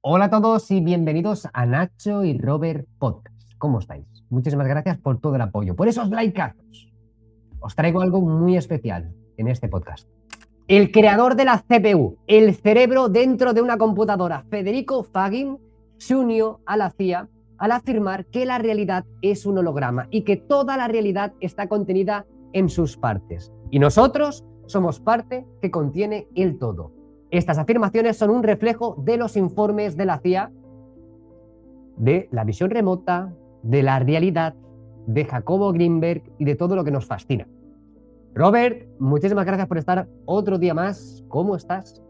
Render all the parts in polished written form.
Hola a todos y bienvenidos a Nacho y Robert Podcast. ¿Cómo estáis? Muchísimas gracias por todo el apoyo, por esos likeazos. Os traigo algo muy especial en este podcast. El creador de la CPU, el cerebro dentro de una computadora, Federico Fagin, se unió a la CIA al afirmar que la realidad es un holograma y que toda la realidad está contenida en sus partes. Y nosotros somos parte que contiene el todo. Estas afirmaciones son un reflejo de los informes de la CIA, de la visión remota, de la realidad, de Jacobo Greenberg y de todo lo que nos fascina. Robert, muchísimas gracias por estar otro día más. ¿Cómo estás?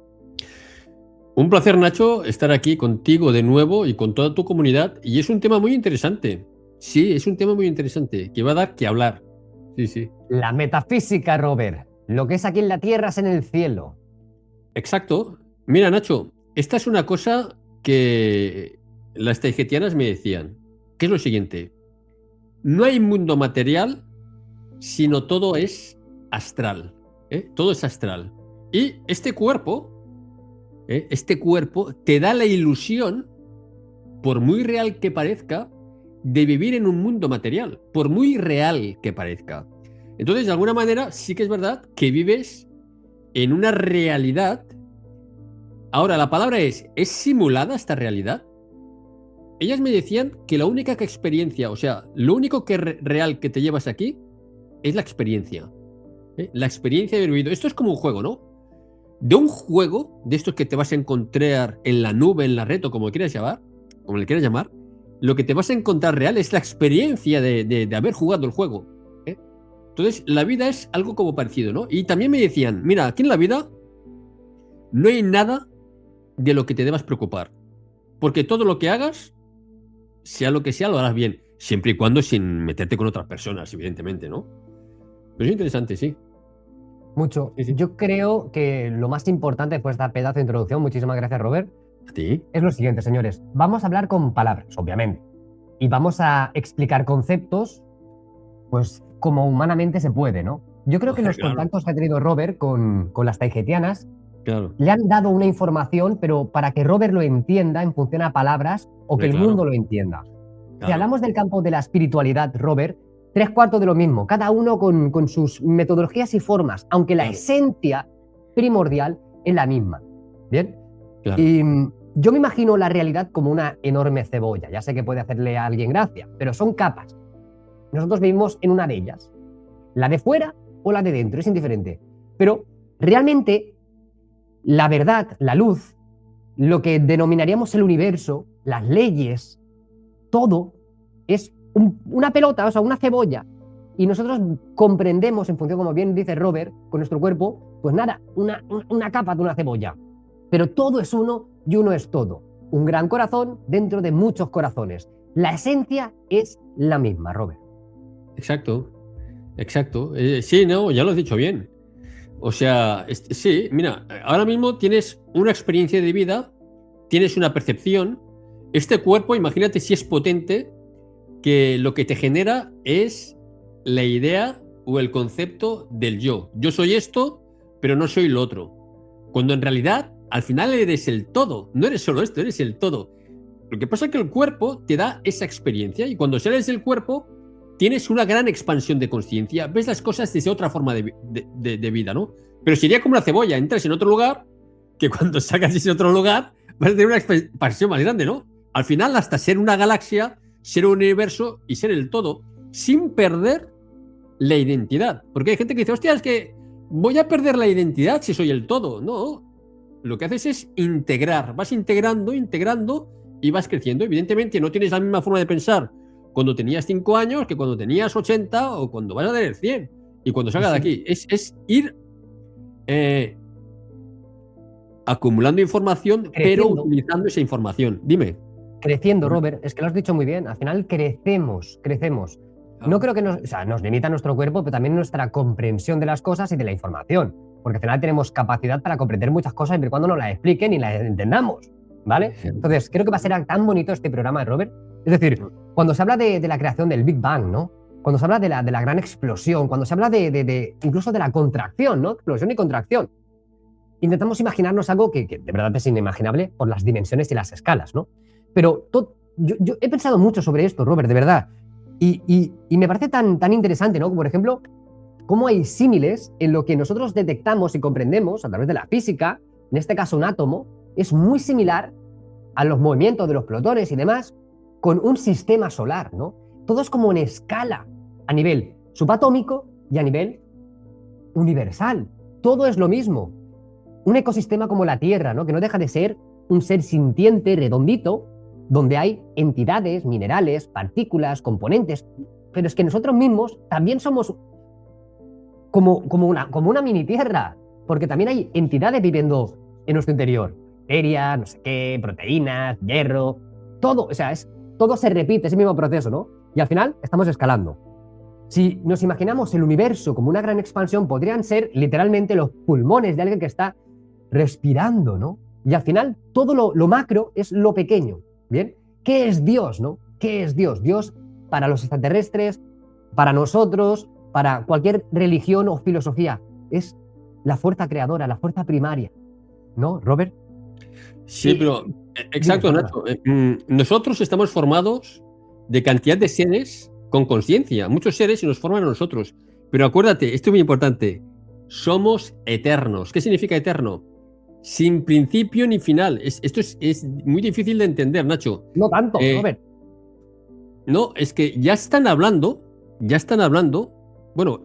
Un placer, Nacho, estar aquí contigo de nuevo y con toda tu comunidad. Y es un tema muy interesante. Sí, es un tema muy interesante que va a dar que hablar. Sí, sí. La metafísica, Robert. Lo que es aquí en la tierra es en el cielo. Exacto. Mira, Nacho, esta es una cosa que las taijetianas me decían, que es lo siguiente. No hay mundo material, sino todo es astral. Todo es astral. Y este cuerpo te da la ilusión, por muy real que parezca, de vivir en un mundo material, por muy real que parezca. Entonces, de alguna manera, sí que es verdad que vives en una realidad. Ahora, la palabra ¿es simulada esta realidad? Ellas me decían que la única experiencia, o sea, lo único que real que te llevas aquí es la experiencia. La experiencia de haber vivido. Esto es como un juego, ¿no? De un juego, de estos que te vas a encontrar en la nube, en la red, o como le quieras llamar, lo que te vas a encontrar real es la experiencia de haber jugado el juego. Entonces, la vida es algo como parecido, ¿no? Y también me decían, mira, aquí en la vida no hay nada de lo que te debas preocupar. Porque todo lo que hagas, sea lo que sea, lo harás bien. Siempre y cuando sin meterte con otras personas, evidentemente, ¿no? Pero es interesante, sí. Mucho. Sí, sí. Yo creo que lo más importante después de esta pedazo de introducción, muchísimas gracias, Robert, ¿A ti? es lo siguiente, señores. Vamos a hablar con palabras, obviamente. Y vamos a explicar conceptos, pues, como humanamente se puede, ¿no? Yo creo que los Claro, contactos que ha tenido Robert con las taijetianas claro. le han dado una información, pero para que Robert lo entienda en función a palabras o que el Claro, mundo lo entienda. Si claro. hablamos del campo de la espiritualidad, Robert, tres cuartos de lo mismo, cada uno con sus metodologías y formas, aunque la Claro. esencia primordial es la misma. ¿Bien? Claro. Y yo me imagino la realidad como una enorme cebolla. Ya sé que puede hacerle a alguien gracia, pero son capas. Nosotros vivimos en una de ellas. La de fuera o la de dentro, es indiferente. Pero realmente la verdad, la luz, lo que denominaríamos el universo, las leyes, todo es una pelota, o sea, una cebolla. Y nosotros comprendemos, en función, como bien dice Robert, con nuestro cuerpo, pues nada, una capa de una cebolla. Pero todo es uno y uno es todo. Un gran corazón dentro de muchos corazones. La esencia es la misma, Robert. Exacto. Exacto. Sí, no, ya lo has dicho bien. O sea, sí, mira, ahora mismo tienes una experiencia de vida, tienes una percepción. Este cuerpo, imagínate si es potente, que lo que te genera es la idea o el concepto del yo. Yo soy esto, pero no soy lo otro. Cuando en realidad, al final eres el todo. No eres solo esto, eres el todo. Lo que pasa es que el cuerpo te da esa experiencia y cuando sales del cuerpo tienes una gran expansión de conciencia, ves las cosas desde otra forma de vida, ¿no? Pero sería como una cebolla, entras en otro lugar, que cuando sacas ese otro lugar vas a tener una expansión más grande, ¿no? Al final hasta ser una galaxia, ser un universo y ser el todo, sin perder la identidad. Porque hay gente que dice, hostia, es que voy a perder la identidad si soy el todo. No, lo que haces es integrar, vas integrando y vas creciendo. Evidentemente no tienes la misma forma de pensar cuando tenías 5 años que cuando tenías 80 o cuando vas a tener 100 y cuando salgas de aquí. Es ir acumulando información, pero utilizando esa información. Dime. Creciendo, Robert, es que lo has dicho muy bien. Al final crecemos. No creo que nos limita nuestro cuerpo, pero también nuestra comprensión de las cosas y de la información. Porque al final tenemos capacidad para comprender muchas cosas siempre y cuando nos las expliquen y las entendamos. ¿Vale? Entonces, creo que va a ser tan bonito este programa, Robert. Es decir, cuando se habla de la creación del Big Bang, ¿no? Cuando se habla de la gran explosión, cuando se habla incluso de la contracción, ¿no? Explosión y contracción. intentamos imaginarnos algo que de verdad es inimaginable por las dimensiones y las escalas, ¿no? Pero yo he pensado mucho sobre esto, Robert, de verdad. Y me parece tan interesante, ¿no? Como por ejemplo, cómo hay símiles en lo que nosotros detectamos y comprendemos a través de la física, en este caso un átomo, es muy similar a los movimientos de los protones y demás con un sistema solar, ¿no? Todo es como en escala, a nivel subatómico y a nivel universal. Todo es lo mismo. Un ecosistema como la Tierra, ¿no? Que no deja de ser un ser sintiente, redondito, donde hay entidades, minerales, partículas, componentes, pero es que nosotros mismos también somos como una mini Tierra, porque también hay entidades viviendo en nuestro interior. Bacterias, no sé qué, proteínas, hierro, todo, o sea, todo se repite, ese mismo proceso, ¿no? Y al final estamos escalando. Si nos imaginamos el universo como una gran expansión, podrían ser literalmente los pulmones de alguien que está respirando, ¿no? Y al final todo lo macro es lo pequeño, ¿bien? ¿Qué es Dios, no? ¿Qué es Dios? Dios para los extraterrestres, para nosotros, para cualquier religión o filosofía, es la fuerza creadora, la fuerza primaria, ¿no, Robert? Sí, pero exacto, Nacho. Nosotros estamos formados de cantidad de seres con conciencia. Muchos seres se nos forman a nosotros. Pero acuérdate, esto es muy importante. Somos eternos. ¿Qué significa eterno? Sin principio ni final. Esto es muy difícil de entender, Nacho. No tanto, Robert. No, es que ya están hablando. Bueno,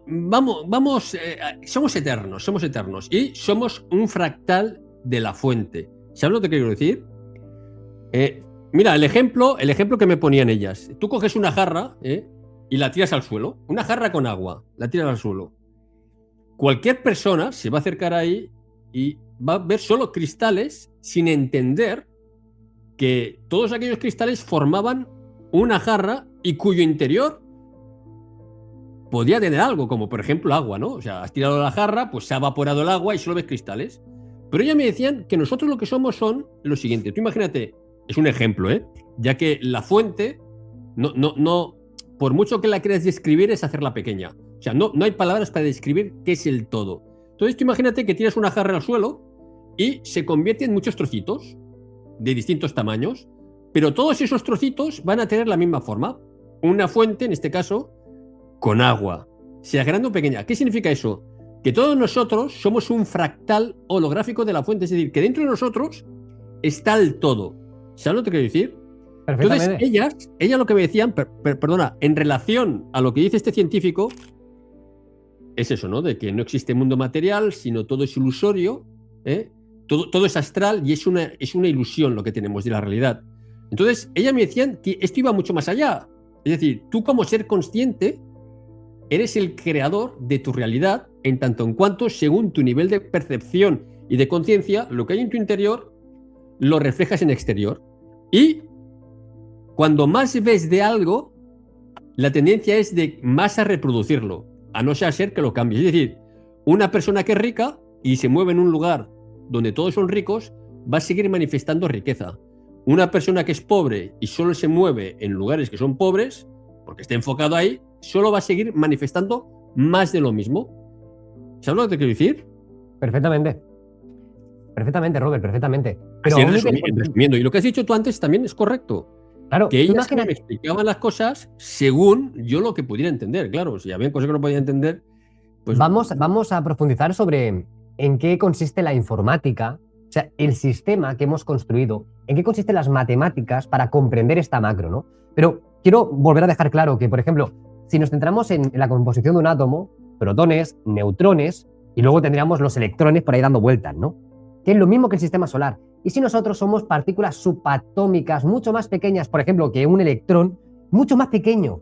vamos, somos eternos y somos un fractal de la fuente. ¿Sabes lo que quiero decir? Mira, el ejemplo que me ponían ellas. Tú coges una jarra y la tiras al suelo. Una jarra con agua, la tiras al suelo. Cualquier persona se va a acercar ahí y va a ver solo cristales sin entender que todos aquellos cristales formaban una jarra y cuyo interior podía tener algo, como por ejemplo agua, ¿no? O sea, has tirado la jarra, pues se ha evaporado el agua y solo ves cristales. Pero ellas me decían que nosotros lo que somos son lo siguiente. Tú imagínate, es un ejemplo, ya que la fuente, no, por mucho que la quieras describir, es hacerla pequeña. O sea, no hay palabras para describir qué es el todo. Entonces tú imagínate que tiras una jarra al suelo y se convierte en muchos trocitos de distintos tamaños, pero todos esos trocitos van a tener la misma forma. Una fuente, en este caso, con agua, sea grande o pequeña. ¿Qué significa eso? Que todos nosotros somos un fractal holográfico de la fuente, es decir, que dentro de nosotros está el todo. ¿Sabes lo que quiero decir? Entonces, ellas lo que me decían, perdona, en relación a lo que dice este científico, es eso, ¿no? De que no existe mundo material, sino todo es ilusorio, todo es astral y es una ilusión lo que tenemos de la realidad. Entonces, ellas me decían que esto iba mucho más allá. Es decir, tú como ser consciente eres el creador de tu realidad en tanto en cuanto, según tu nivel de percepción y de conciencia, lo que hay en tu interior lo reflejas en exterior. Y cuando más ves de algo, la tendencia es de más a reproducirlo, a no ser que lo cambies. Es decir, una persona que es rica y se mueve en un lugar donde todos son ricos, va a seguir manifestando riqueza. Una persona que es pobre y solo se mueve en lugares que son pobres, porque está enfocado ahí, solo va a seguir manifestando más de lo mismo. ¿Sabes lo que te quiero decir? Perfectamente. Perfectamente, Robert, perfectamente. Pero resumiendo, y lo que has dicho tú antes también es correcto. Claro, que ellas me explicaban las cosas según yo lo que pudiera entender. Claro, si había cosas que no podía entender, pues... Vamos a profundizar sobre en qué consiste la informática, o sea, el sistema que hemos construido, en qué consisten las matemáticas para comprender esta macro, ¿no? Pero quiero volver a dejar claro que, por ejemplo, si nos centramos en la composición de un átomo, protones, neutrones, y luego tendríamos los electrones por ahí dando vueltas, ¿no? Que es lo mismo que el sistema solar. Y si nosotros somos partículas subatómicas mucho más pequeñas, por ejemplo, que un electrón, mucho más pequeño,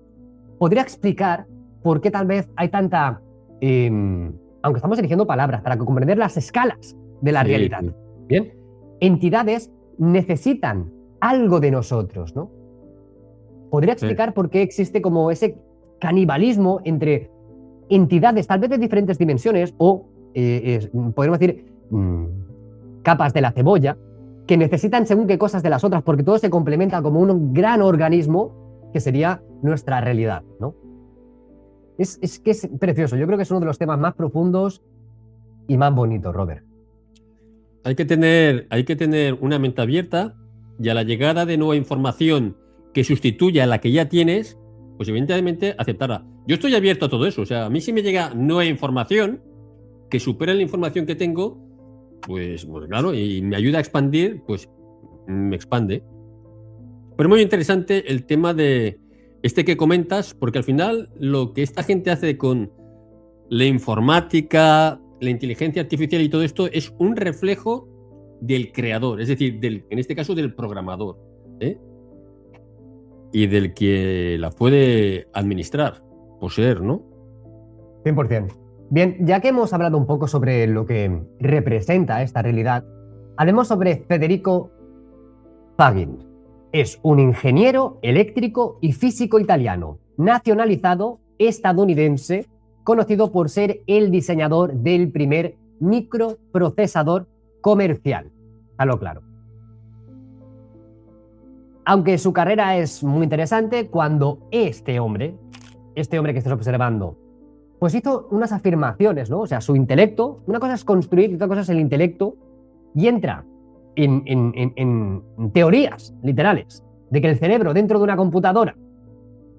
podría explicar por qué tal vez hay tanta... aunque estamos eligiendo palabras para comprender las escalas de la realidad, ¿bien? Entidades necesitan algo de nosotros, ¿no? Podría explicar por qué existe como ese canibalismo entre entidades tal vez de diferentes dimensiones o, podríamos decir, capas de la cebolla, que necesitan según qué cosas de las otras, porque todo se complementa como un gran organismo que sería nuestra realidad, ¿no? Es que es precioso. Yo creo que es uno de los temas más profundos y más bonito, Robert. Hay que tener una mente abierta y a la llegada de nueva información que sustituya a la que ya tienes, pues evidentemente aceptarla. Yo estoy abierto a todo eso. O sea, a mí si me llega nueva información que supere la información que tengo, pues claro, y me ayuda a expandir, pues me expande. Pero muy interesante el tema de que comentas, porque al final lo que esta gente hace con la informática, la inteligencia artificial y todo esto es un reflejo del creador, es decir, en este caso del programador, ¿eh? Y del que la puede administrar, poseer, ¿no? 100%. Bien, ya que hemos hablado un poco sobre lo que representa esta realidad, hablemos sobre Federico Fagin. Es un ingeniero eléctrico y físico italiano, nacionalizado estadounidense, conocido por ser el diseñador del primer microprocesador comercial. Déjalo claro. Aunque su carrera es muy interesante, cuando este hombre que estás observando, pues hizo unas afirmaciones, ¿no? O sea, su intelecto, una cosa es construir y otra cosa es el intelecto, y entra en teorías literales de que el cerebro dentro de una computadora,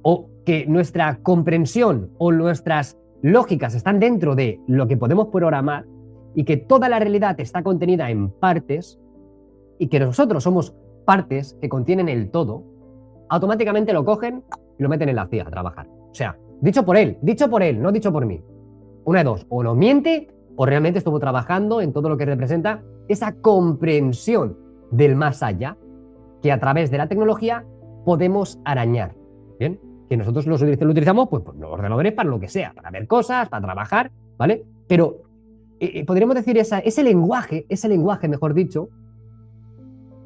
o que nuestra comprensión o nuestras lógicas están dentro de lo que podemos programar, y que toda la realidad está contenida en partes, y que nosotros somos partes que contienen el todo, automáticamente lo cogen y lo meten en la CIA a trabajar. O sea, dicho por él, no dicho por mí. Una de dos, o nos miente o realmente estuvo trabajando en todo lo que representa esa comprensión del más allá que a través de la tecnología podemos arañar. ¿Bien? Que nosotros lo utilizamos pues, los ordenadores para lo que sea, para ver cosas, para trabajar, ¿vale? Pero podríamos decir ese lenguaje, mejor dicho,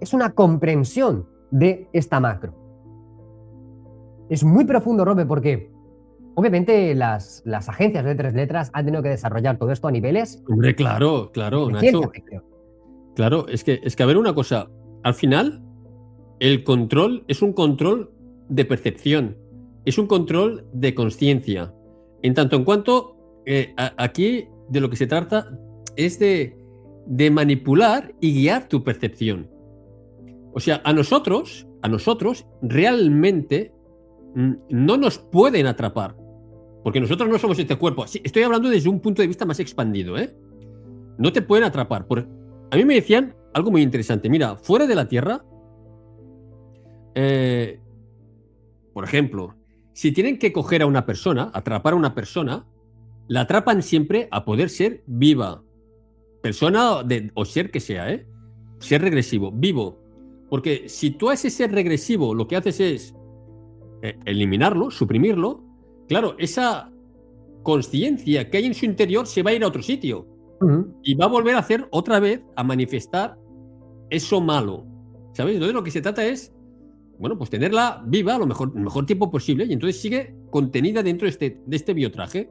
es una comprensión de esta macro. Es muy profundo, Robert, porque obviamente las agencias de 3 letras han tenido que desarrollar todo esto a niveles. Hombre, claro, Nacho. Claro, es que a ver una cosa. Al final, el control es un control de percepción, es un control de conciencia. En tanto en cuanto aquí de lo que se trata es de manipular y guiar tu percepción. O sea, a nosotros realmente no nos pueden atrapar, porque nosotros no somos este cuerpo. Sí, estoy hablando desde un punto de vista más expandido, ¿eh? No te pueden atrapar. A mí me decían algo muy interesante. Mira, fuera de la Tierra, por ejemplo, si tienen que coger a una persona, atrapar a una persona, la atrapan siempre a poder ser viva. Persona o ser que sea, ¿eh? Ser regresivo, vivo. Porque si tú a ese ser regresivo lo que haces es eliminarlo, suprimirlo, claro, esa conciencia que hay en su interior se va a ir a otro sitio. Y va a volver a hacer otra vez, a manifestar eso malo. ¿Sabes? Entonces lo que se trata es, bueno, pues tenerla viva el mejor tiempo posible, y entonces sigue contenida dentro de este biotraje.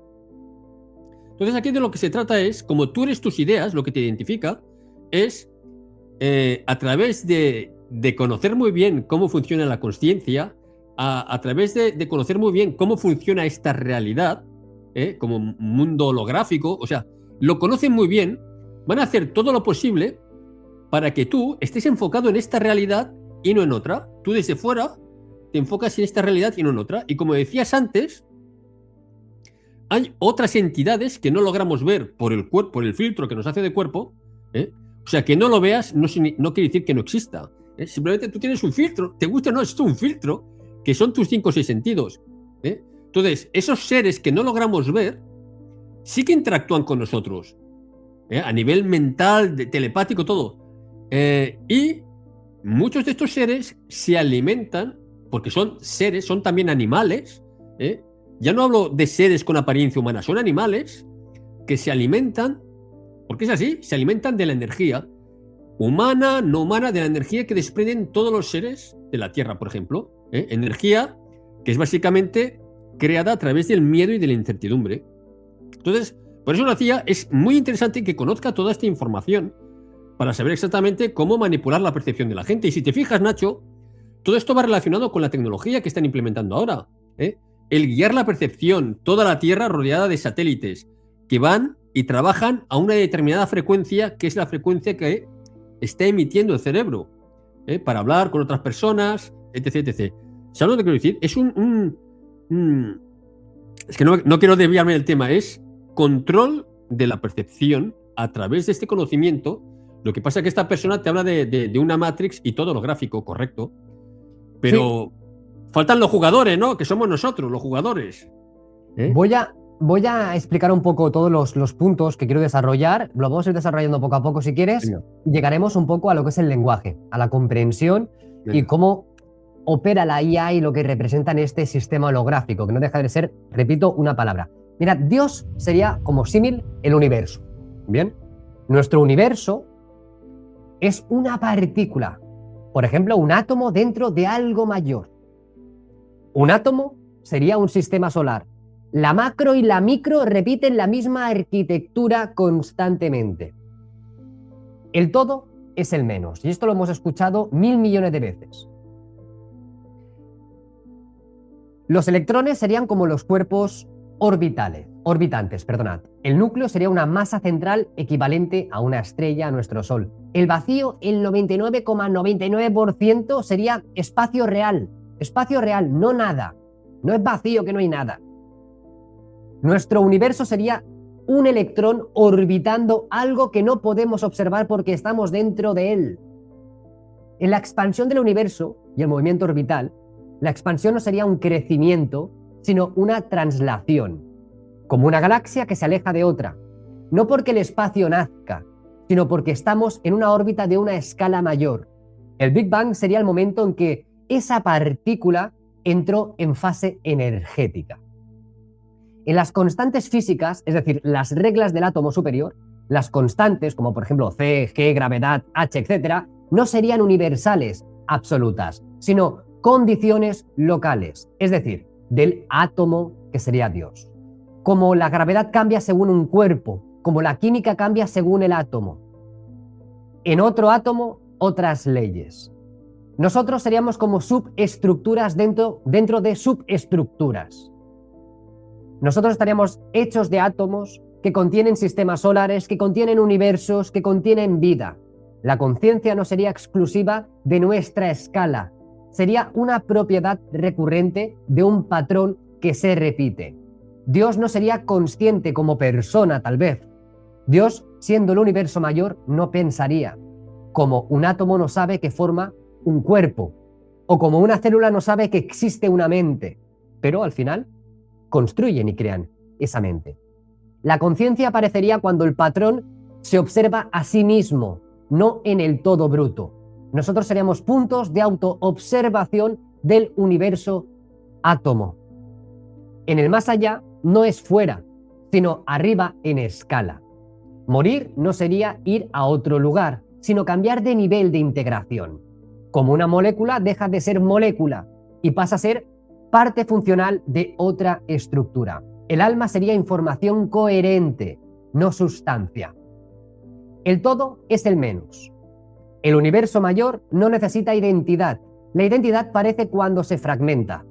Entonces aquí de lo que se trata es, como tú eres tus ideas, lo que te identifica es a través de conocer muy bien cómo funciona la consciencia, a través de conocer muy bien cómo funciona esta realidad, como un mundo holográfico, o sea, lo conocen muy bien, van a hacer todo lo posible para que tú estés enfocado en esta realidad y no en otra. Tú desde fuera te enfocas en esta realidad y no en otra. Y como decías antes, hay otras entidades que no logramos ver por el cuerpo, por el filtro que nos hace de cuerpo, O sea, que no lo veas no quiere decir que no exista. Simplemente tú tienes un filtro, te gusta o no, es un filtro, que son tus 5 o 6 sentidos. Entonces, esos seres que no logramos ver, sí que interactúan con nosotros, a nivel mental, telepático, todo. Y muchos de estos seres se alimentan, porque son seres, son también animales. Ya no hablo de seres con apariencia humana, son animales que se alimentan, porque es así, se alimentan de la energía humana, no humana, de la energía que desprenden todos los seres de la Tierra, por ejemplo. Energía que es básicamente creada a través del miedo y de la incertidumbre. Entonces, por eso lo hacía, es muy interesante que conozca toda esta información para saber exactamente cómo manipular la percepción de la gente. Y si te fijas, Nacho, todo esto va relacionado con la tecnología que están implementando ahora. El guiar la percepción, toda la Tierra rodeada de satélites que van y trabajan a una determinada frecuencia, que es la frecuencia que está emitiendo el cerebro, para hablar con otras personas, etc, etc. ¿Sabes lo que quiero decir? Es es que no quiero desviarme del tema, es control de la percepción a través de este conocimiento. Lo que pasa es que esta persona te habla de una Matrix y todo lo gráfico, correcto, pero faltan los jugadores, ¿no? Que somos nosotros, los jugadores. Voy a explicar un poco todos los puntos que quiero desarrollar. Lo vamos a ir desarrollando poco a poco si quieres. Venga. Llegaremos un poco a lo que es el lenguaje, a la comprensión y cómo opera la IA y lo que representa en este sistema holográfico, que no deja de ser, repito, una palabra. Mira, Dios sería como símil el universo. Bien, nuestro universo es una partícula, por ejemplo, un átomo dentro de algo mayor. Un átomo sería un sistema solar. La macro y la micro repiten la misma arquitectura constantemente. El todo es el menos, y esto lo hemos escuchado 1000 millones de veces. Los electrones serían como los cuerpos orbitantes. El núcleo sería una masa central equivalente a una estrella, a nuestro Sol. El vacío, el 99,99% sería espacio real. Espacio real, no nada. No es vacío, que no hay nada. Nuestro universo sería un electrón orbitando algo que no podemos observar porque estamos dentro de él. En la expansión del universo y el movimiento orbital, la expansión no sería un crecimiento, sino una translación, como una galaxia que se aleja de otra, no porque el espacio nazca, sino porque estamos en una órbita de una escala mayor. El Big Bang sería el momento en que esa partícula entró en fase energética. En las constantes físicas, es decir, las reglas del átomo superior, las constantes, como por ejemplo C, G, gravedad, H, etc., no serían universales, absolutas, sino condiciones locales, es decir, del átomo que sería Dios. Como la gravedad cambia según un cuerpo, como la química cambia según el átomo. En otro átomo, otras leyes. Nosotros seríamos como subestructuras dentro de subestructuras. Nosotros estaríamos hechos de átomos que contienen sistemas solares, que contienen universos, que contienen vida. La conciencia no sería exclusiva de nuestra escala, sería una propiedad recurrente de un patrón que se repite. Dios no sería consciente como persona, tal vez. Dios, siendo el universo mayor, no pensaría. Como un átomo no sabe que forma un cuerpo, o como una célula no sabe que existe una mente, pero al final construyen y crean esa mente. La conciencia aparecería cuando el patrón se observa a sí mismo, no en el todo bruto. Nosotros seríamos puntos de autoobservación del universo átomo. En el más allá no es fuera, sino arriba en escala. Morir no sería ir a otro lugar, sino cambiar de nivel de integración. Como una molécula deja de ser molécula y pasa a ser parte funcional de otra estructura. El alma sería información coherente, no sustancia. El todo es el menos. El universo mayor no necesita identidad. La identidad parece cuando se fragmenta.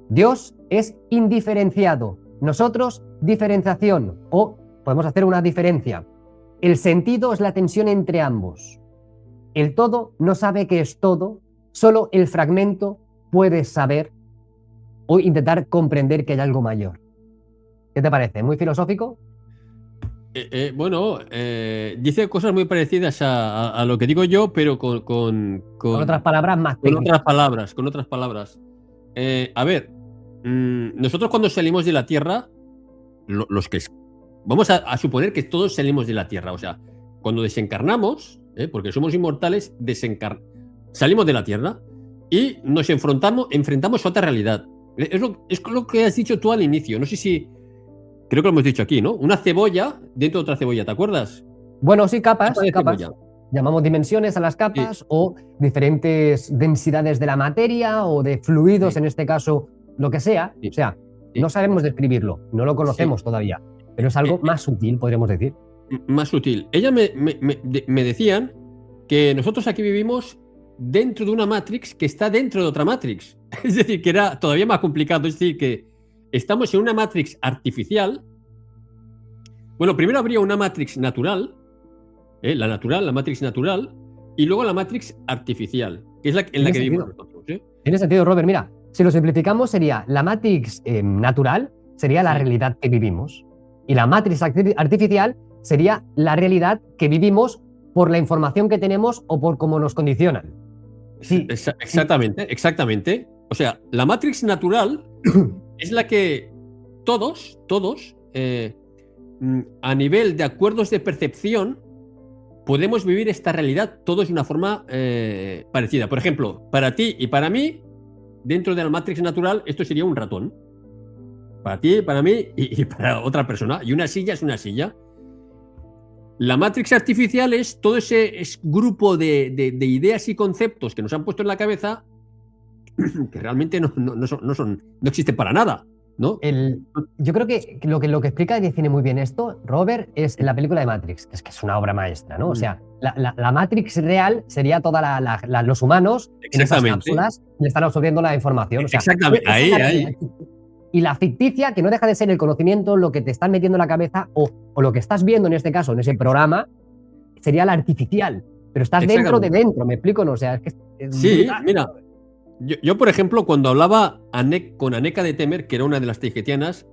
Dios es indiferenciado. Nosotros, diferenciación. O podemos hacer una diferencia. El sentido es la tensión entre ambos. El todo no sabe que es todo. Solo el fragmento puede saber o intentar comprender que hay algo mayor. ¿Qué te parece? ¿Muy filosófico? Bueno, dice cosas muy parecidas a lo que digo yo, pero con otras palabras más técnicas. Con otras palabras. A ver, nosotros cuando salimos de la Tierra, los que vamos a suponer que todos salimos de la Tierra, o sea, cuando desencarnamos, porque somos inmortales, salimos de la Tierra y nos enfrentamos a otra realidad. Es lo que has dicho tú al inicio. No sé si... Creo que lo hemos dicho aquí, ¿no? Una cebolla dentro de otra cebolla, ¿te acuerdas? Bueno, sí, capas. Llamamos dimensiones a las capas, sí. O diferentes densidades de la materia o de fluidos, sí. En este caso, lo que sea. Sí. O sea, sí. No sabemos describirlo, no lo conocemos todavía, pero es algo más sutil, podríamos decir. Más sutil. Ella me decían que nosotros aquí vivimos dentro de una Matrix que está dentro de otra Matrix. Es decir, que era todavía más complicado. Es decir, que estamos en una Matrix artificial Bueno, primero habría una Matrix natural, la Matrix natural, y luego la Matrix artificial, que es en la que vivimos nosotros. Tiene sentido, Robert. Mira, si lo simplificamos, sería la Matrix natural, sería la realidad que vivimos, y la Matrix artificial sería la realidad que vivimos por la información que tenemos o por cómo nos condicionan. Sí, exactamente. O sea, la Matrix natural es la que todos, a nivel de acuerdos de percepción, podemos vivir esta realidad todos de una forma parecida. Por ejemplo, para ti y para mí, dentro de la Matrix natural, esto sería un ratón. Para ti, para mí y para otra persona. Y una silla es una silla. La Matrix artificial es todo ese grupo de ideas y conceptos que nos han puesto en la cabeza que realmente no existen para nada, ¿no? Yo creo que lo que explica y define muy bien esto, Robert, es en la película de Matrix, que es una obra maestra, ¿no? O sea, la Matrix real sería los humanos en esas cápsulas que le están absorbiendo la información. O sea, exactamente, ahí. Y la ficticia, que no deja de ser el conocimiento, lo que te están metiendo en la cabeza, o lo que estás viendo en este caso, en ese programa, sería la artificial. Pero estás dentro de dentro, ¿me explico? No, o sea, es que sí, brutal. Mira, yo, por ejemplo, cuando hablaba con Aneka de Temer, que era una de las tigetianas,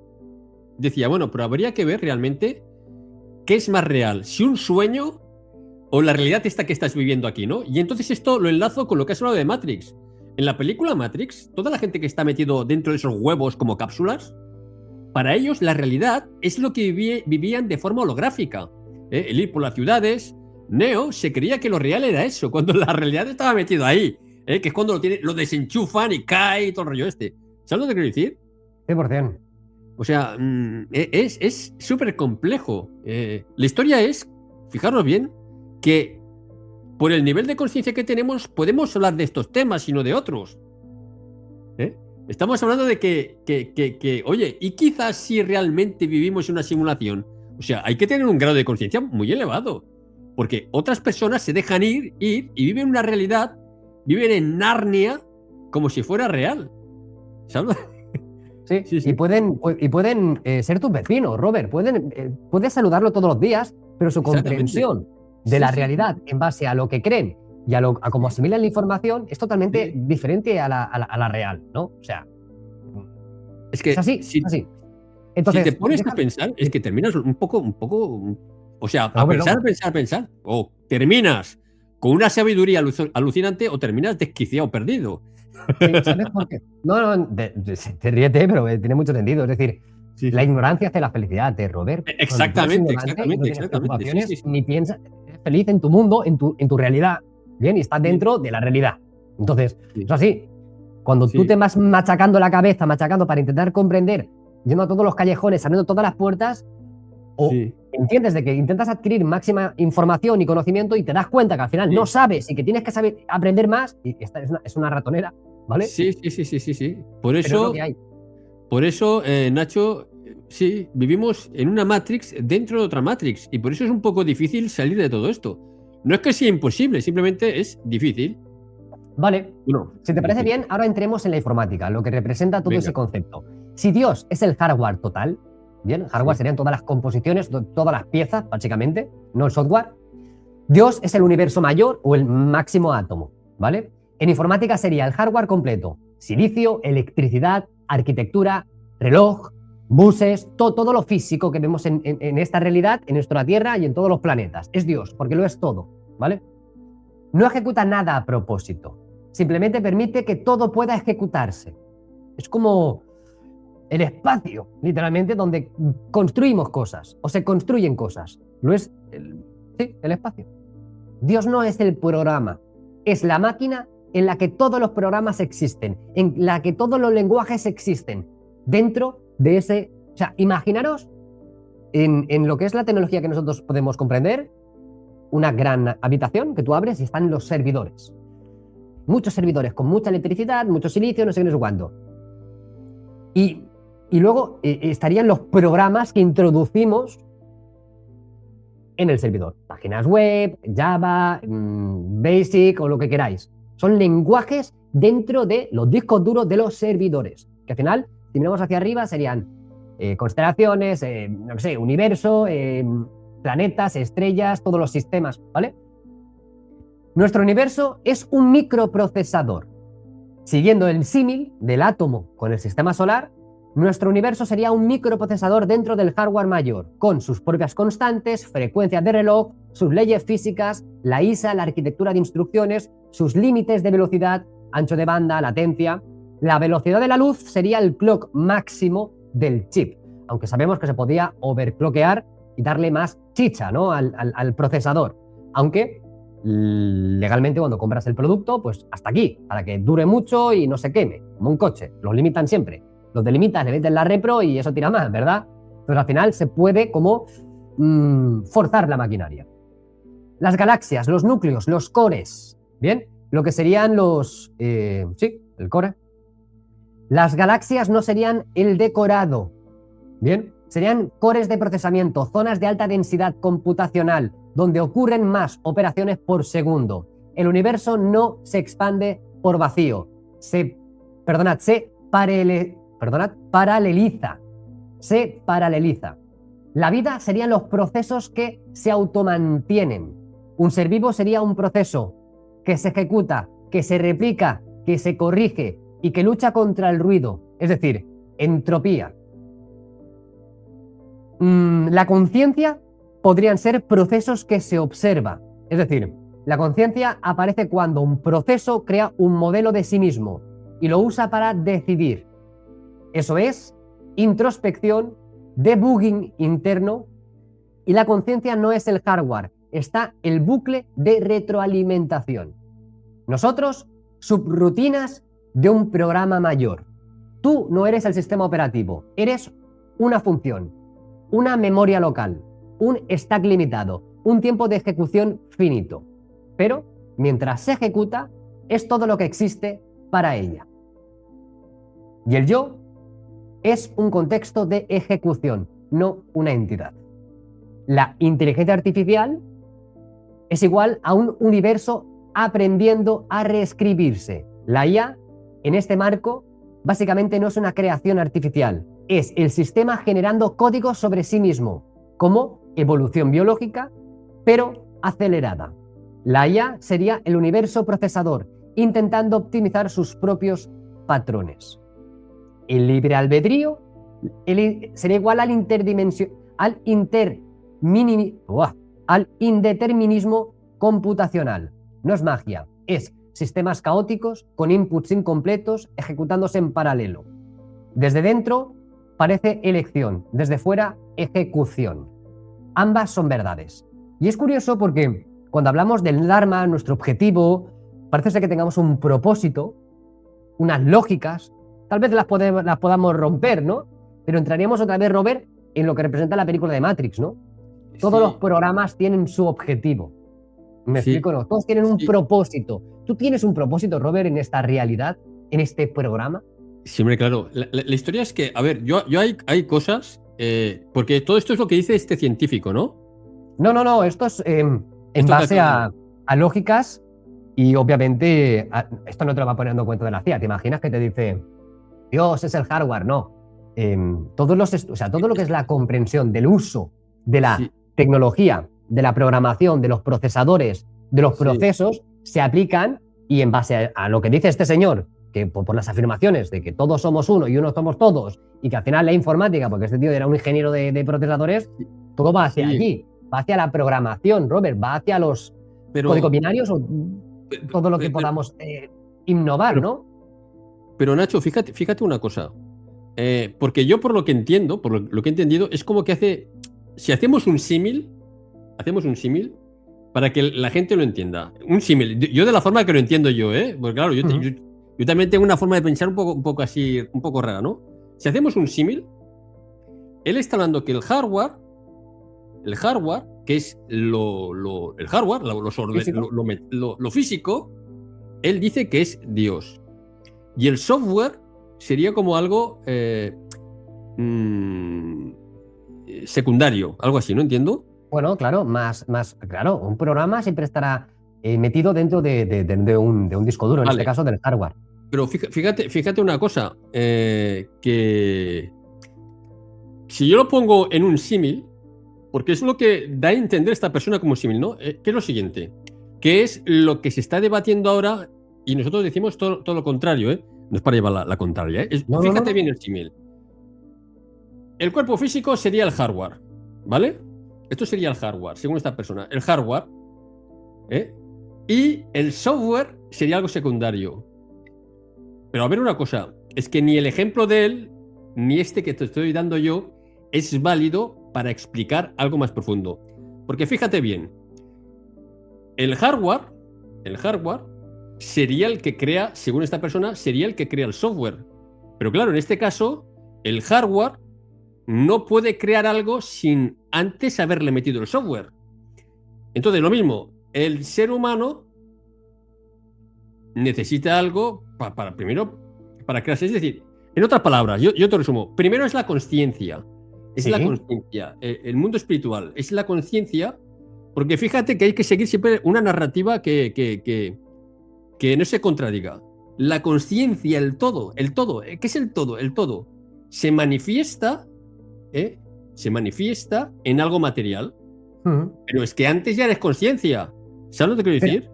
decía, bueno, pero habría que ver realmente qué es más real, si un sueño o la realidad esta que estás viviendo aquí, ¿no? Y entonces esto lo enlazo con lo que has hablado de Matrix. En la película Matrix, toda la gente que está metido dentro de esos huevos como cápsulas, para ellos la realidad es lo que vivían de forma holográfica. El ir por las ciudades. Neo se creía que lo real era eso, cuando la realidad estaba metido ahí, que es cuando lo desenchufan y cae y todo el rollo este. ¿Sabes lo que quiero decir? 100%. O sea, es súper complejo. La historia es, fijaros bien, que por el nivel de conciencia que tenemos, podemos hablar de estos temas y no de otros. Estamos hablando de que, oye, y quizás si realmente vivimos en una simulación, o sea, hay que tener un grado de conciencia muy elevado, porque otras personas se dejan ir y viven una realidad, viven en Narnia como si fuera real. ¿Sabes? Sí. Y pueden ser tus vecinos, Robert. Puedes saludarlo todos los días, pero su comprensión de la realidad en base a lo que creen y a cómo asimilan la información es totalmente diferente a la real, ¿no? O sea, es que es así. Entonces, si te pones a pensar, es que terminas un poco, o sea, a pensar, o terminas con una sabiduría alucinante o terminas desquiciado, perdido. Sí, ¿sabes por qué? No, te ríete, pero tiene mucho sentido. Es decir, la ignorancia hace la felicidad, Robert. Exactamente. Ni piensas, eres feliz en tu mundo, en tu realidad, ¿bien? Y estás dentro de la realidad. Entonces, es así. Cuando tú te vas machacando la cabeza, para intentar comprender, yendo a todos los callejones, abriendo todas las puertas, o entiendes de que intentas adquirir máxima información y conocimiento y te das cuenta que al final no sabes y que tienes que saber aprender más, y esta es una ratonera, ¿vale? Sí. Por eso, Nacho, sí, vivimos en una Matrix dentro de otra Matrix, y por eso es un poco difícil salir de todo esto. No es que sea imposible, simplemente es difícil. Vale, si te parece bien, ahora entremos en la informática, lo que representa todo ese concepto. Si Dios es el hardware total, bien, hardware serían todas las composiciones, todas las piezas, básicamente, no el software. Dios es el universo mayor o el máximo átomo, ¿vale? En informática sería el hardware completo: silicio, electricidad, arquitectura, reloj, buses, todo lo físico que vemos en esta realidad, en nuestra Tierra y en todos los planetas. Es Dios, porque lo es todo, ¿vale? No ejecuta nada a propósito, simplemente permite que todo pueda ejecutarse. Es como el espacio, literalmente, donde construimos cosas o se construyen cosas. Lo es el espacio. Dios no es el programa, es la máquina en la que todos los programas existen, en la que todos los lenguajes existen, dentro de ese... O sea, imaginaros en lo que es la tecnología que nosotros podemos comprender, una gran habitación que tú abres y están los servidores. Muchos servidores con mucha electricidad, mucho silicio, no sé qué, no sé cuándo. Y luego estarían los programas que introducimos en el servidor. Páginas web, Java, Basic o lo que queráis. Son lenguajes dentro de los discos duros de los servidores. Que al final, si miramos hacia arriba, serían constelaciones, no sé, universo, planetas, estrellas, todos los sistemas, ¿vale? Nuestro universo es un microprocesador. Siguiendo el símil del átomo con el sistema solar, nuestro universo sería un microprocesador dentro del hardware mayor, con sus propias constantes, frecuencias de reloj, sus leyes físicas, la ISA, la arquitectura de instrucciones, sus límites de velocidad, ancho de banda, latencia. La velocidad de la luz sería el clock máximo del chip, aunque sabemos que se podía overclockear y darle más chicha, ¿no?, al procesador. Aunque legalmente cuando compras el producto, pues hasta aquí, para que dure mucho y no se queme, como un coche. Los limitan siempre. Los delimitas, le meten la repro y eso tira más, ¿verdad? Entonces al final se puede como forzar la maquinaria. Las galaxias, los núcleos, los cores, ¿bien? Lo que serían los... sí, el core. Las galaxias no serían el decorado, ¿bien? Serían cores de procesamiento, zonas de alta densidad computacional, donde ocurren más operaciones por segundo. El universo no se expande por vacío, se paraleliza. Se paraleliza. La vida serían los procesos que se automantienen. Un ser vivo sería un proceso que se ejecuta, que se replica, que se corrige y que lucha contra el ruido, es decir, entropía. La conciencia podrían ser procesos que se observa, es decir, la conciencia aparece cuando un proceso crea un modelo de sí mismo y lo usa para decidir. Eso es introspección, debugging interno, y la conciencia no es el hardware, está el bucle de retroalimentación. Nosotros, subrutinas de un programa mayor. Tú no eres el sistema operativo, eres una función, una memoria local, un stack limitado, un tiempo de ejecución finito. Pero, mientras se ejecuta, es todo lo que existe para ella. Y el yo es un contexto de ejecución, no una entidad. La inteligencia artificial es igual a un universo aprendiendo a reescribirse. La IA, en este marco, básicamente no es una creación artificial, es el sistema generando código sobre sí mismo, como evolución biológica, pero acelerada. La IA sería el universo procesador, intentando optimizar sus propios patrones. El libre albedrío sería igual al indeterminismo computacional. No es magia, es sistemas caóticos con inputs incompletos ejecutándose en paralelo. Desde dentro parece elección, desde fuera ejecución. Ambas son verdades. Y es curioso porque cuando hablamos del Dharma, nuestro objetivo, parece ser que tengamos un propósito, unas lógicas, tal vez las podamos romper, ¿no? Pero entraríamos otra vez, Robert, en lo que representa la película de Matrix, ¿no? Todos los programas tienen su objetivo. ¿Me explico? No, todos tienen un propósito. ¿Tú tienes un propósito, Robert, en esta realidad, en este programa? Sí, hombre, claro. La historia es que, a ver, yo hay cosas, porque todo esto es lo que dice este científico, ¿no? No, esto es en base a lógicas y obviamente esto no te lo va poniendo en cuenta de la CIA. ¿Te imaginas que te dice, Dios es el hardware? No. Todo lo que es la comprensión del uso de la tecnología, de la programación, de los procesadores, de los procesos, se aplican y en base a lo que dice este señor, que por las afirmaciones de que todos somos uno y uno somos todos, y que al final la informática, porque este tío era un ingeniero de procesadores, todo va hacia allí, va hacia la programación, Robert, va hacia los códigos binarios o todo lo que podamos innovar, ¿no? Pero Nacho, fíjate una cosa, porque yo por lo que entiendo, por lo que he entendido, es como que si hacemos un símil para que la gente lo entienda. Un símil, yo de la forma que lo entiendo yo, porque claro, yo también tengo una forma de pensar un poco así, un poco rara, ¿no? Si hacemos un símil, él está hablando que el hardware, que es lo físico, él dice que es Dios. Y el software sería como algo secundario, algo así, ¿no entiendo? Bueno, claro, claro, un programa siempre estará metido dentro de un disco duro, en este caso del hardware. Pero fíjate una cosa, que si yo lo pongo en un símil, porque es lo que da a entender esta persona como símil, ¿no? Que es lo siguiente, que es lo que se está debatiendo ahora y nosotros decimos todo lo contrario, ¿eh? No es para llevar la contraria, ¿eh? Fíjate bien el símil. El cuerpo físico sería el hardware, ¿vale? Esto sería el hardware, según esta persona. El hardware, ¿eh? Y el software sería algo secundario. Pero a ver una cosa, es que ni el ejemplo de él, ni este que te estoy dando yo, es válido para explicar algo más profundo. Porque fíjate bien, el hardware sería el que crea, según esta persona, sería el que crea el software. Pero claro, en este caso, el hardware no puede crear algo sin antes haberle metido el software. Entonces, lo mismo, el ser humano necesita algo primero para crearse. Es decir, en otras palabras, yo te resumo. Primero es la consciencia. Es la consciencia. El mundo espiritual es la consciencia, porque fíjate que hay que seguir siempre una narrativa que no se contradiga. La consciencia, el todo. ¿Qué es el todo? El todo se manifiesta en algo material. Pero es que antes ya eres conciencia. ¿Sabes lo que quiero decir?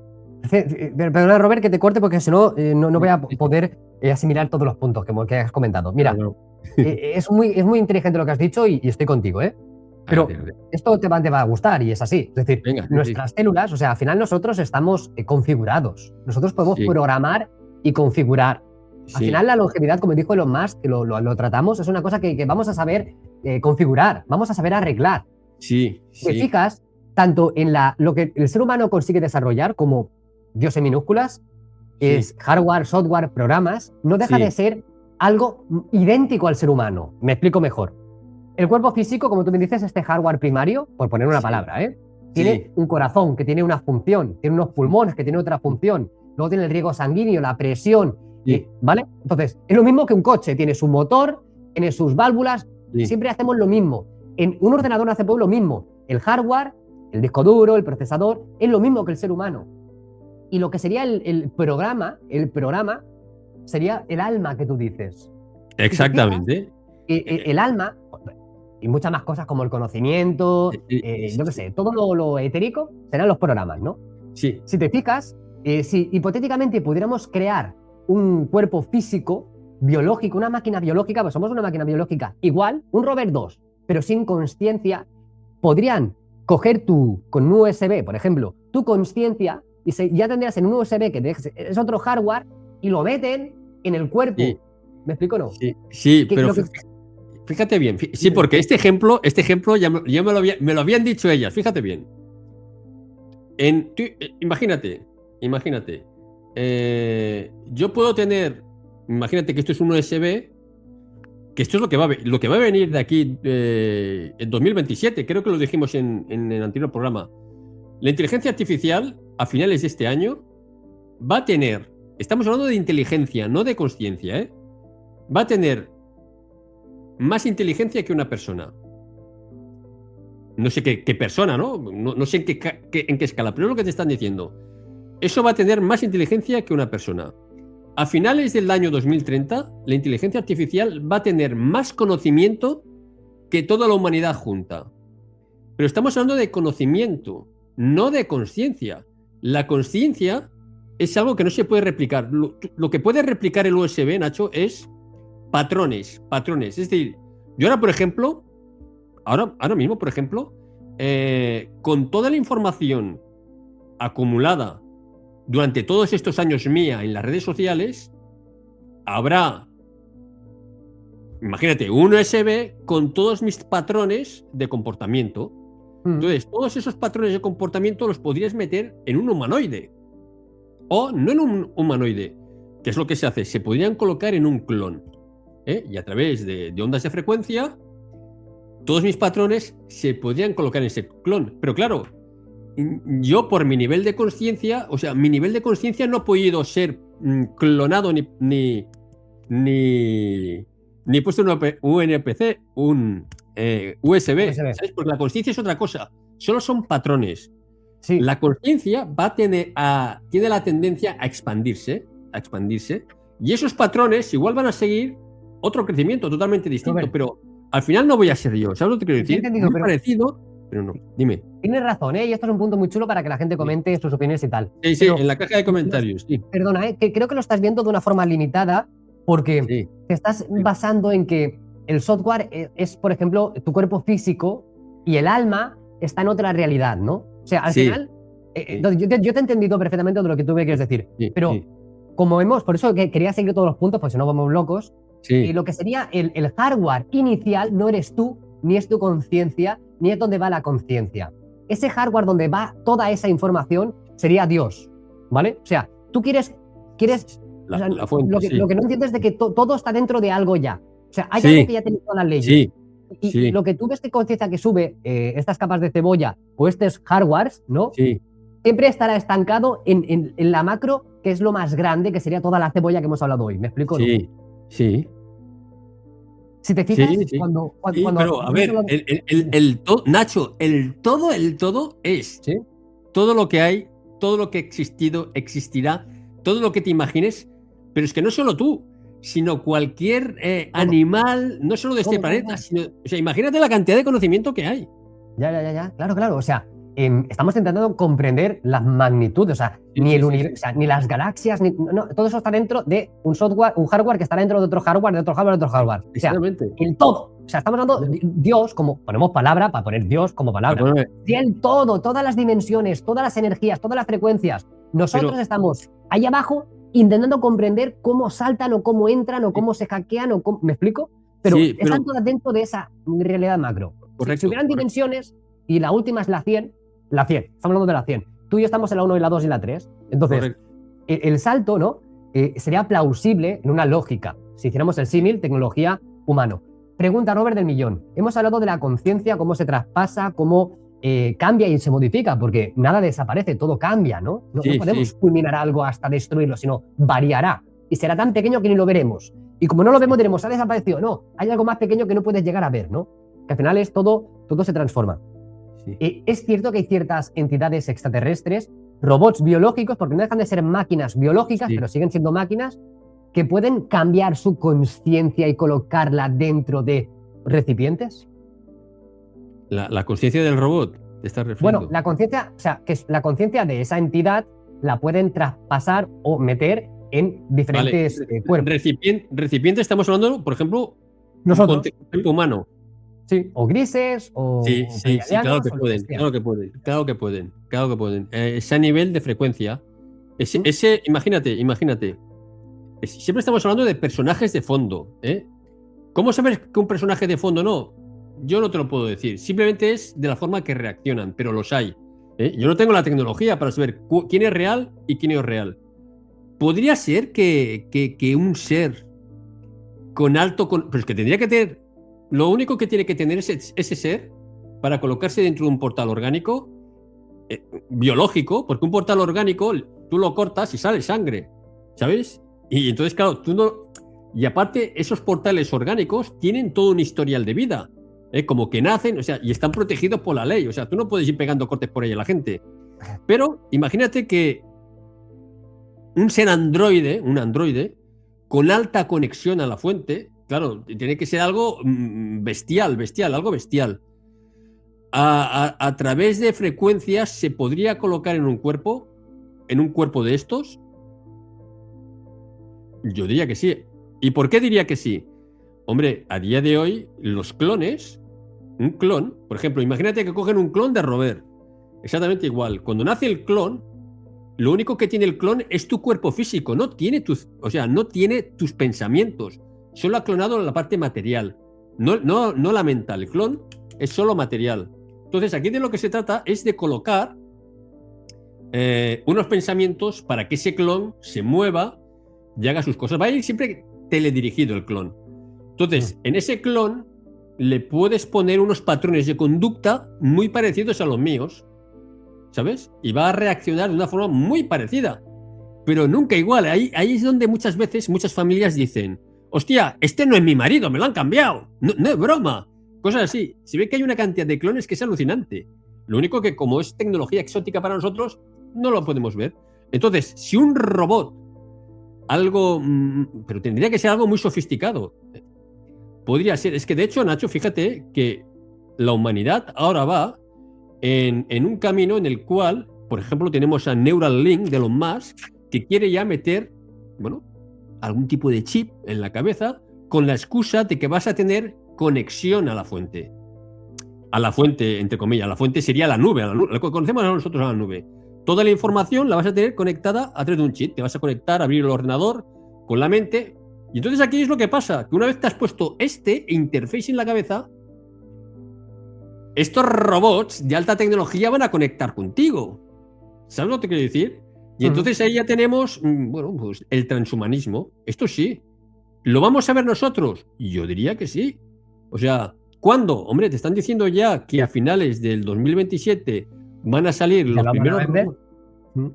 Perdona, Robert, que te corte porque si no, no voy a poder asimilar todos los puntos que has comentado. Mira, es muy inteligente lo que has dicho y estoy contigo, ¿eh? Pero esto te va a gustar y es así. Es decir, nuestras células, o sea, al final nosotros estamos configurados. Nosotros podemos programar y configurar. Al final la longevidad, como dijo Elon Musk, que lo tratamos, es una cosa que vamos a saber configurar, vamos a saber arreglar. Si te fijas, tanto en lo que el ser humano consigue desarrollar como Dios en minúsculas, es hardware, software, programas, no deja de ser algo idéntico al ser humano. Me explico mejor. El cuerpo físico, como tú me dices, este hardware primario, por poner una palabra, tiene un corazón que tiene una función, tiene unos pulmones que tienen otra función, luego tiene el riego sanguíneo, la presión, ¿vale? Entonces, es lo mismo que un coche, tiene su motor, tiene sus válvulas, siempre hacemos lo mismo. En un ordenador hace lo mismo. El hardware, el disco duro, el procesador, es lo mismo que el ser humano. Y lo que sería el programa sería el alma que tú dices. Exactamente. El alma, y muchas más cosas como el conocimiento, yo qué sé, todo lo etérico, serán los programas, ¿no? Sí. Si te fijas, si hipotéticamente pudiéramos crear un cuerpo físico, biológico, una máquina biológica, pues somos una máquina biológica, igual, un Robert 2, pero sin consciencia, podrían coger con un USB, por ejemplo, tu consciencia, y ya tendrías en un USB que es otro hardware, y lo meten en el cuerpo. ¿Me explico o no? Sí, pero fíjate bien. Sí, porque este ejemplo ya me lo habían dicho ellas. Fíjate bien. Imagínate. Yo puedo tener. Imagínate que esto es un USB. Que esto es lo que va a venir de aquí en 2027. Creo que lo dijimos en el anterior programa. La inteligencia artificial, a finales de este año, va a tener. Estamos hablando de inteligencia, no de consciencia, ¿eh? Va a tener más inteligencia que una persona. No sé qué persona, ¿no? No sé en qué escala, pero es lo que te están diciendo. Eso va a tener más inteligencia que una persona. A finales del año 2030, la inteligencia artificial va a tener más conocimiento que toda la humanidad junta. Pero estamos hablando de conocimiento, no de consciencia. La consciencia es algo que no se puede replicar. Lo que puede replicar el USB, Nacho, es patrones. Es decir, yo ahora, por ejemplo, ahora mismo, por ejemplo, con toda la información acumulada durante todos estos años mía en las redes sociales, habrá, imagínate, un USB con todos mis patrones de comportamiento. Entonces, todos esos patrones de comportamiento los podrías meter en un humanoide. O no en un humanoide. ¿Qué es lo que se hace? Se podrían colocar en un clon. Y a través de ondas de frecuencia, todos mis patrones se podrían colocar en ese clon. Pero claro, yo por mi nivel de conciencia, o sea, mi nivel de conciencia no ha podido ser clonado ni puesto un NPC, un USB. ¿Sabes? Porque la conciencia es otra cosa. Solo son patrones. Sí. La conciencia tiene la tendencia a expandirse, y esos patrones igual van a seguir otro crecimiento totalmente distinto, pero al final no voy a ser yo. ¿Sabes lo que quiero decir? Entendido, Muy pero parecido, pero no. Dime. tienes razón, ¿eh? Y esto es un punto muy chulo para que la gente comente sus opiniones y tal. Sí, sí, Pero, en la caja de comentarios, sí. perdona, que creo que lo estás viendo de una forma limitada porque Sí, te estás basando en que el software es, por ejemplo, tu cuerpo físico y el alma está en otra realidad, ¿no? O sea, al Sí. final, yo te he entendido perfectamente de lo que tú me quieres decir, sí, pero sí, como por eso quería seguir todos los puntos, pues si no vamos locos, sí. lo que sería el hardware inicial no eres tú, ni es tu conciencia, ni es donde va la conciencia. Ese hardware donde va toda esa información sería Dios, ¿vale? O sea, tú quieres o sea, La fuente, sí. lo que no entiendes es de que todo está dentro de algo ya. O sea, hay Sí, algo que ya tiene todas las leyes. sí, Y sí, lo que tú ves de conciencia que sube estas capas de cebolla o estos hardwares, ¿no? sí, Siempre estará estancado en la macro, que es lo más grande, que sería toda la cebolla que hemos hablado hoy. ¿Me explico? ¿No? sí, sí, Si te fijas, sí, sí. cuando Sí, pero a hemos ver, hablado- Nacho, el todo es ¿Sí? todo lo que hay, todo lo que ha existido, existirá, todo lo que te imagines, pero es que no solo tú, sino cualquier animal, no solo de este Todo, planeta, todo. sino, o sea, imagínate la cantidad de conocimiento que hay. Ya. Claro. O sea, estamos intentando comprender las magnitudes, o sea, Sí, ni sí, el sí, universo, o sea, ni las galaxias, no, todo eso está dentro de un software, un hardware que está dentro de otro hardware, de otro hardware, de otro hardware. O sea, Exactamente. el todo. O sea, estamos hablando de Dios, como ponemos palabra, para poner Dios como palabra. Y el todo, todas las dimensiones, todas las energías, todas las frecuencias. Nosotros estamos ahí abajo intentando comprender cómo saltan o cómo entran o cómo se hackean o cómo, ¿me explico? Pero Sí, están todas dentro de esa realidad macro. Correcto, Si hubieran dimensiones y la última es la 100, estamos hablando de la 100. Tú y yo estamos en la 1 y la 2 y la 3. Entonces, correcto. el salto, ¿no? Sería plausible en una lógica. Si hiciéramos el símil, tecnología, humano. Pregunta Robert del Millón. Hemos hablado de la conciencia, cómo se traspasa, cómo cambia y se modifica, porque nada desaparece, todo cambia, ¿no? No podemos culminar algo hasta destruirlo, sino variará. Y será tan pequeño que ni lo veremos. Y como no lo vemos, diremos, ha desaparecido. No, hay algo más pequeño que no puedes llegar a ver, ¿no? Que al final es todo se transforma. Sí. Es cierto que hay ciertas entidades extraterrestres, robots biológicos, porque no dejan de ser máquinas biológicas, pero siguen siendo máquinas, que pueden cambiar su conciencia y colocarla dentro de recipientes. La conciencia del robot, ¿te estás refiriendo? Bueno, la conciencia, o sea, que la conciencia de esa entidad la pueden traspasar o meter en diferentes cuerpos. Recipiente estamos hablando, por ejemplo, nosotros, un cuerpo humano. Sí, o grises, o sí, claro que pueden. Ese nivel de frecuencia. Imagínate. Siempre estamos hablando de personajes de fondo. ¿Cómo sabes que un personaje de fondo no? Yo no te lo puedo decir. Simplemente es de la forma que reaccionan, pero los hay. Yo no tengo la tecnología para saber quién es real y quién no es real. Podría ser que un ser con alto... Pero es que tendría que tener... Lo único que tiene que tener es ese ser para colocarse dentro de un portal orgánico biológico, porque un portal orgánico tú lo cortas y sale sangre, ¿sabes? Y entonces, claro, tú no... Y aparte, esos portales orgánicos tienen todo un historial de vida, como que nacen, o sea, y están protegidos por la ley, o sea, tú no puedes ir pegando cortes por ahí a la gente. Pero imagínate que un androide con alta conexión a la fuente, claro, tiene que ser algo bestial, algo bestial. A través de frecuencias se podría colocar en un cuerpo de estos. Yo diría que sí. ¿Y por qué diría que sí? Hombre, a día de hoy, los clones, un clon, por ejemplo, imagínate que cogen un clon de Robert. Exactamente igual. Cuando nace el clon, lo único que tiene el clon es tu cuerpo físico, no tiene tus pensamientos. Solo ha clonado la parte material, no la mental. El clon es solo material. Entonces, aquí de lo que se trata es de colocar unos pensamientos para que ese clon se mueva y haga sus cosas. Va a ir siempre teledirigido el clon. Entonces, en ese clon le puedes poner unos patrones de conducta muy parecidos a los míos, ¿sabes? Y va a reaccionar de una forma muy parecida, pero nunca igual. Ahí es donde muchas veces muchas familias dicen, hostia, este no es mi marido, me lo han cambiado, no es broma, cosas así. Se ve que hay una cantidad de clones que es alucinante. Lo único que, como es tecnología exótica para nosotros, no lo podemos ver. Entonces, si un robot, pero tendría que ser algo muy sofisticado, Podría ser. Es que de hecho, Nacho, fíjate que la humanidad ahora va en un camino en el cual, por ejemplo, tenemos a Neuralink de Elon Musk, que quiere ya meter, bueno, algún tipo de chip en la cabeza con la excusa de que vas a tener conexión a la fuente. A la fuente, entre comillas. La fuente sería la nube, lo que conocemos nosotros a la nube. Toda la información la vas a tener conectada a través de un chip. Te vas a conectar, abrir el ordenador con la mente. Y entonces aquí es lo que pasa, que una vez te has puesto este interface en la cabeza, estos robots de alta tecnología van a conectar contigo. ¿Sabes lo que quiero decir? Y entonces ahí ya tenemos, bueno, pues el transhumanismo. Esto sí. ¿Lo vamos a ver nosotros? Yo diría que sí. O sea, ¿cuándo? Hombre, te están diciendo ya que a finales del 2027 van a salir los primeros robots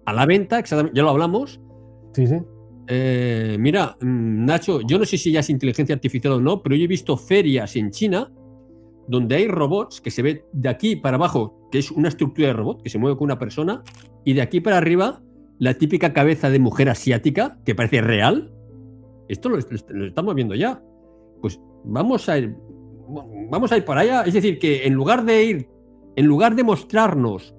a la venta, ya lo hablamos. Sí, sí. Mira, Nacho, yo no sé si ya es inteligencia artificial o no, pero yo he visto ferias en China donde hay robots que se ve de aquí para abajo, que es una estructura de robot que se mueve con una persona, y de aquí para arriba la típica cabeza de mujer asiática que parece real. Esto lo estamos viendo ya. Pues vamos a ir para allá. Es decir, que en lugar de mostrarnos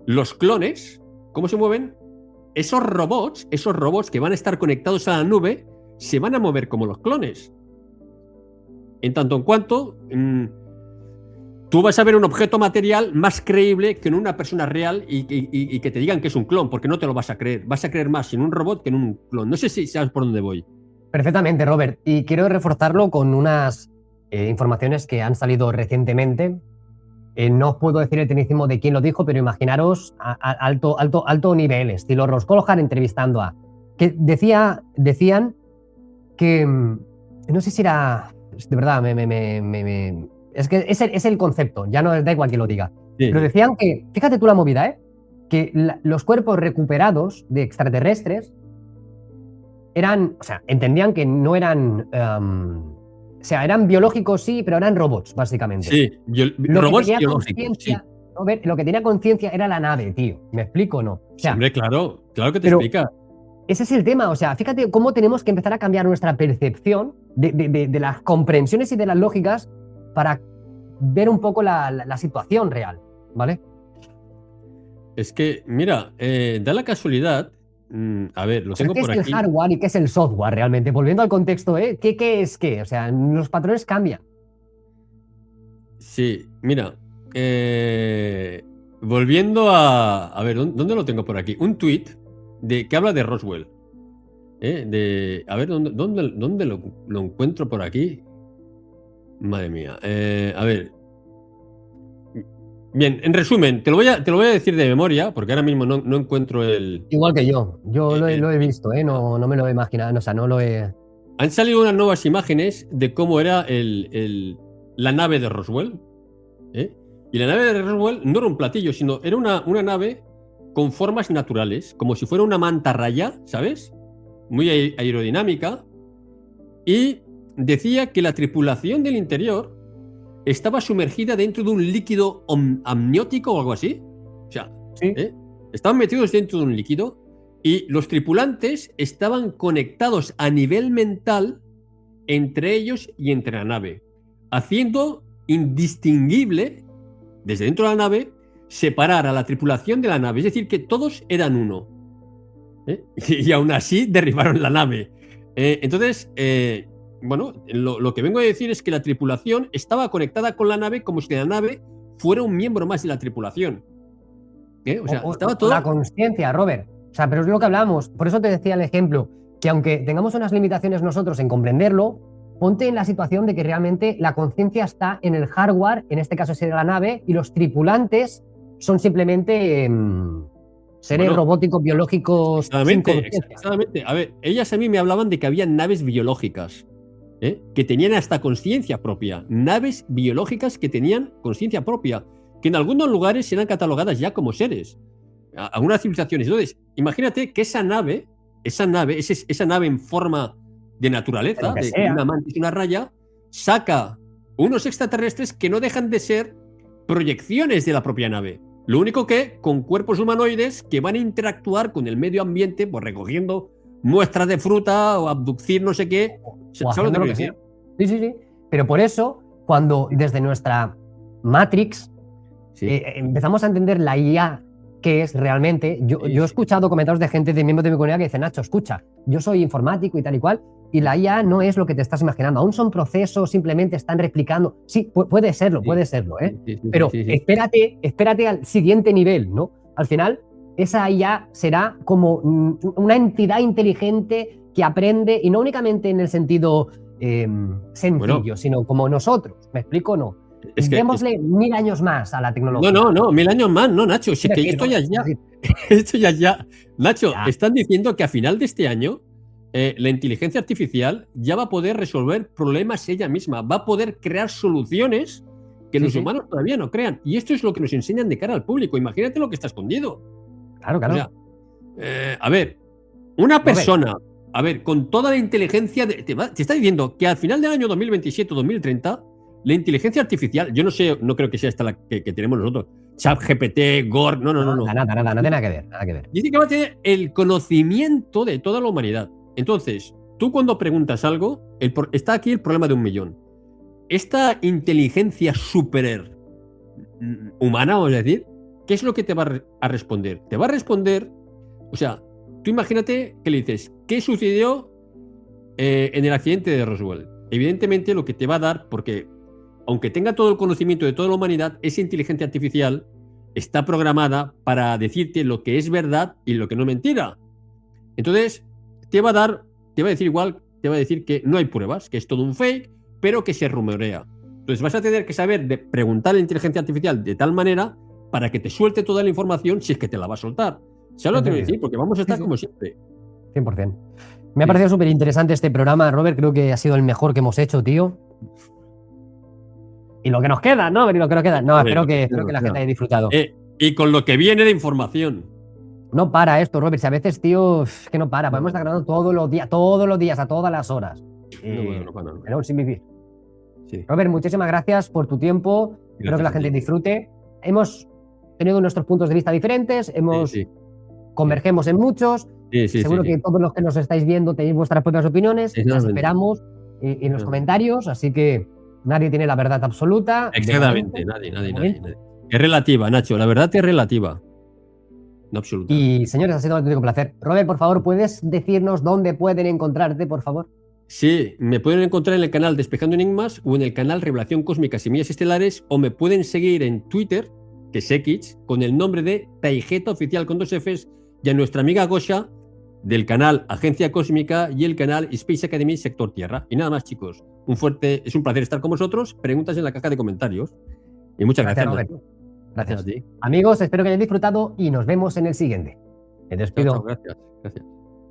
los clones, cómo se mueven, esos robots que van a estar conectados a la nube, se van a mover como los clones. En tanto en cuanto tú vas a ver un objeto material más creíble que en una persona real y que te digan que es un clon, porque no te lo vas a creer. Vas a creer más en un robot que en un clon. No sé si sabes por dónde voy. Perfectamente, Robert. Y quiero reforzarlo con unas informaciones que han salido recientemente. No os puedo decir el tecnicismo de quién lo dijo, pero imaginaros alto nivel, estilo Roscoe entrevistando a... que decían que... no sé si era... De verdad, es que es el concepto, ya no da igual que lo diga. Sí. Pero decían que, fíjate tú la movida, que los cuerpos recuperados de extraterrestres eran, o sea, entendían que no eran... o sea, eran biológicos, sí, pero eran robots, básicamente. Sí, robots biológicos, sí. Robert, lo que tenía conciencia era la nave, tío. ¿Me explico o no? O sea, hombre, claro que te explica. Ese es el tema, o sea, fíjate cómo tenemos que empezar a cambiar nuestra percepción de las comprensiones y de las lógicas para ver un poco la situación real, ¿vale? Es que, mira, da la casualidad. A ver, lo tengo por aquí. ¿Qué es el hardware y qué es el software realmente? Volviendo al contexto, ¿qué es qué? O sea, los patrones cambian. Sí, mira, volviendo a ver, ¿dónde lo tengo por aquí? Un tweet que habla de Roswell. A ver, ¿dónde lo encuentro por aquí? Madre mía. A ver. Bien, en resumen, te lo voy a decir de memoria, porque ahora mismo no encuentro el... Igual que yo lo he visto, no me lo he imaginado, o sea, no lo he... Han salido unas nuevas imágenes de cómo era la nave de Roswell. Y la nave de Roswell no era un platillo, sino era una nave con formas naturales, como si fuera una mantarraya, ¿sabes? Muy aerodinámica. Y decía que la tripulación del interior estaba sumergida dentro de un líquido amniótico o algo así. O sea, ¿sí? Estaban metidos dentro de un líquido y los tripulantes estaban conectados a nivel mental entre ellos y entre la nave, haciendo indistinguible desde dentro de la nave separar a la tripulación de la nave. Es decir, que todos eran uno. Y aún así derribaron la nave. Entonces... bueno, lo que vengo a decir es que la tripulación estaba conectada con la nave como si la nave fuera un miembro más de la tripulación. O sea, estaba todo... La consciencia, Robert. O sea, pero es lo que hablamos. Por eso te decía el ejemplo, que aunque tengamos unas limitaciones nosotros en comprenderlo, ponte en la situación de que realmente la conciencia está en el hardware, en este caso sería la nave, y los tripulantes son simplemente seres robóticos, biológicos. Exactamente. A ver, ellas a mí me hablaban de que había naves biológicas. Que tenían hasta conciencia propia, naves biológicas que tenían conciencia propia, que en algunos lugares eran catalogadas ya como seres, algunas civilizaciones. Entonces, imagínate que esa nave en forma de naturaleza, de una mantis y una raya, saca unos extraterrestres que no dejan de ser proyecciones de la propia nave. Lo único que con cuerpos humanoides que van a interactuar con el medio ambiente, pues recogiendo muestras de fruta o abducir no sé qué. ¿Sabes lo que quiero decir? Sí, sí, sí. Pero por eso, cuando desde nuestra Matrix empezamos a entender la IA que es realmente, yo he escuchado comentarios de gente de miembros de mi comunidad que dicen, Nacho, escucha, yo soy informático y tal y cual, y la IA no es lo que te estás imaginando, aún son procesos, simplemente están replicando. Sí, puede serlo, ¿eh? Pero espérate al siguiente nivel, ¿no? Al final, esa IA será como una entidad inteligente que aprende, y no únicamente en el sentido sencillo, sino como nosotros. ¿Me explico o no? Démosle 1000 años más a la tecnología. No, 1000 años más, no, Nacho. Si es que esto ya. Nacho, están diciendo que a final de este año la inteligencia artificial ya va a poder resolver problemas ella misma, va a poder crear soluciones que los humanos todavía no crean. Y esto es lo que nos enseñan de cara al público. Imagínate lo que está escondido. Claro. O sea, a ver, una persona, con toda la inteligencia, te está diciendo que al final del año 2027 o 2030, la inteligencia artificial, yo no sé, no creo que sea esta la que tenemos nosotros, ChatGPT, Gore, no. Nada, no tiene nada que ver. Dice que va a tener el conocimiento de toda la humanidad. Entonces, tú cuando preguntas algo, está aquí el problema de 1 millón. Esta inteligencia súper humana, vamos a decir, ¿qué es lo que te va a responder? Te va a responder, o sea, tú imagínate que le dices, ¿qué sucedió en el accidente de Roswell? Evidentemente lo que te va a dar, porque aunque tenga todo el conocimiento de toda la humanidad, esa inteligencia artificial está programada para decirte lo que es verdad y lo que no es mentira. Entonces, te va a decir que no hay pruebas, que es todo un fake, pero que se rumorea. Entonces vas a tener que saber preguntar a la inteligencia artificial de tal manera para que te suelte toda la información si es que te la va a soltar. ¿Sabes lo que te voy a decir? Porque vamos a estar como siempre. 100%. Me ha parecido súper interesante este programa, Robert. Creo que ha sido el mejor que hemos hecho, tío. Y lo que nos queda, ¿no? Espero que la gente haya disfrutado. Y con lo que viene de información. No para esto, Robert. Si a veces, tío, es que no para. Podemos estar grabando todos los días, a todas las horas. No para. Pero sin vivir. Sí. Robert, muchísimas gracias por tu tiempo. Espero que la gente disfrute. Hemos tenido nuestros puntos de vista diferentes. Convergemos en muchos. Seguro que todos los que nos estáis viendo tenéis vuestras propias opiniones. Las esperamos en los comentarios. Así que nadie tiene la verdad absoluta. Exactamente, nadie. Es relativa, Nacho. La verdad es relativa. No absoluta. Y señores, ha sido un auténtico placer. Robert, por favor, ¿puedes decirnos dónde pueden encontrarte, por favor? Sí, me pueden encontrar en el canal Despejando Enigmas o en el canal Revelación Cósmica Semillas Estelares, o me pueden seguir en Twitter, que es X, con el nombre de Taijeta Oficial con 2 Fs, y a nuestra amiga Gosha del canal Agencia Cósmica y el canal Space Academy Sector Tierra. Y nada más, chicos. Es un placer estar con vosotros. Preguntas en la caja de comentarios. Y muchas gracias. Gracias a ti. Amigos, espero que hayan disfrutado y nos vemos en el siguiente. Me despido. Gracias.